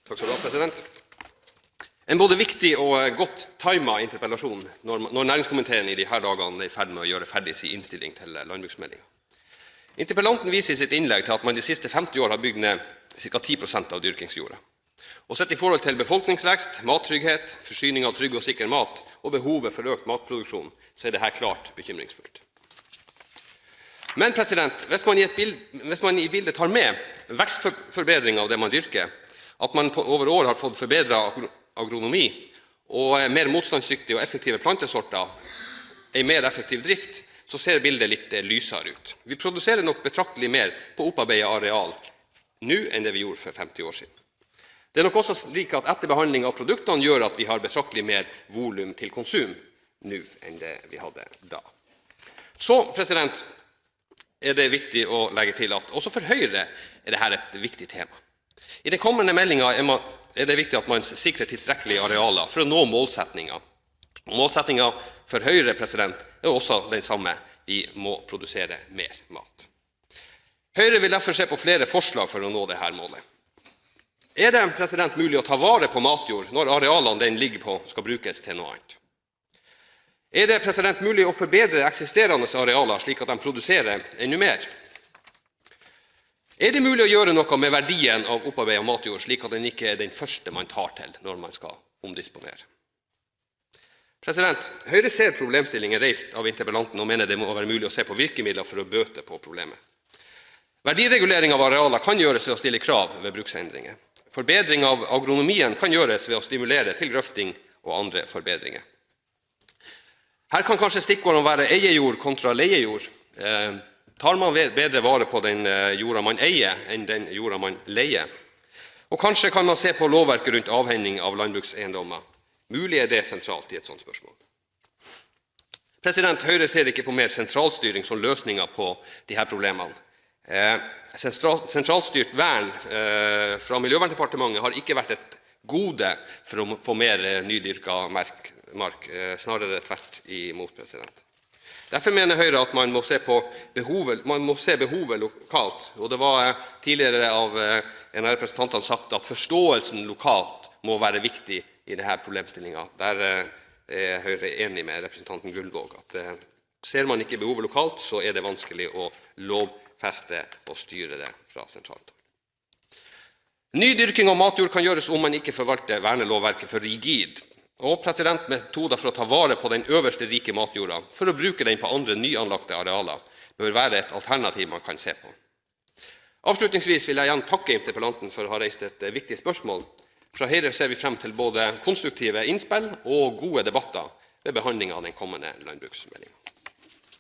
Takk skal du ha, president. En både viktig og godt timet interpellasjon når næringskomiteen i disse dagene er i ferd med å gjøre ferdig sin innstilling til landbruksmeldingen. Interpellanten viser i sitt innlegg til at man de siste 50 år har bygd ned ca. 10% av dyrkingsjorda. Og sett i forhold til befolkningsvekst, mattrygghet, forsyning av trygg og sikker mat og behovet for økt matproduksjon, så er dette klart bekymringsfullt. Men president, hvis man i bildet tar med vekstforbedring av det man dyrker, at man over år har fått forbedret agronomi og mer motstandsdyktige og effektive plantesorter, en mer effektiv drift, så ser bildet litt lysere ut. Vi produserer nok betraktelig mer på opparbeidet areal nå enn det vi gjorde for 50 år siden. Det er nok også slik at etterbehandling av produktene gjør at vi har betraktelig mer volum til konsum nå enn det vi hadde da. Så, president, er det viktig å legge til at også for Høyre er dette et viktig tema. I den kommende meldingen er det viktig at man sikrer tilstrekkelige arealer for å nå målsetningen. Målsetningen for Høyre, president, er også den samme. Vi må produsere mer mat. Høyre vil derfor se på flere forslag for å nå dette målet. Er det, president, mulig å ta vare på matjord når arealene den ligger på skal brukes til noe annet? Er det, president, mulig å forbedre eksisterende arealer slik at de produserer enda mer? Er det mulig å gjøre noe med verdien av opparbeidet matjord slik at den ikke er den første man tar til når man skal omdisponere? President, Høyre ser problemstillingen reist av interpellanten og mener det må være mulig å se på virkemidler for å bøte på problemet. Verdiregulering av arealer kan gjøres ved å stille krav ved bruksendringer. Forbedring av agronomien kan gjøres ved å stimulere til grøfting og andre forbedringer. Her kan kanskje stikkordene være eiejord kontra leiejord. Tar man bedre vare på den jorda man eier enn den jorda man leier? Og kanskje kan man se på lovverket rundt avhending av landbrukseiendommer. Mulig er det sentralt i et sånt spørsmål. President, Høyre ser ikke på mer sentralstyring som løsninger på disse problemene. Sentralstyrt vern fra Miljøverndepartementet har ikke vært et gode for å få mer nydyrket mark, snarere tvert imot, president. Derfor mener Høyre at man må se behovet lokalt, og det var tidligere av en av representantene sagt at forståelsen lokalt må være viktig i denne problemstillingen. Der er Høyre enig med representanten Gullvåg, at ser man ikke behovet lokalt, så er det vanskelig å lovfeste og styre det fra sentralt. Nydyrking av matjord kan gjøres om man ikke forvalter vernelovverket for rigid, og metoder for å ta vare på den øverste rike matjorda for å bruke den på andre nyanlagte arealer bør være et alternativ man kan se på. Avslutningsvis vil jeg igjen takke interpellanten for å ha reist et viktig spørsmål. Fra Høyre ser vi frem til både konstruktive innspill og gode debatter ved behandlingen av den kommende landbruksmeldingen.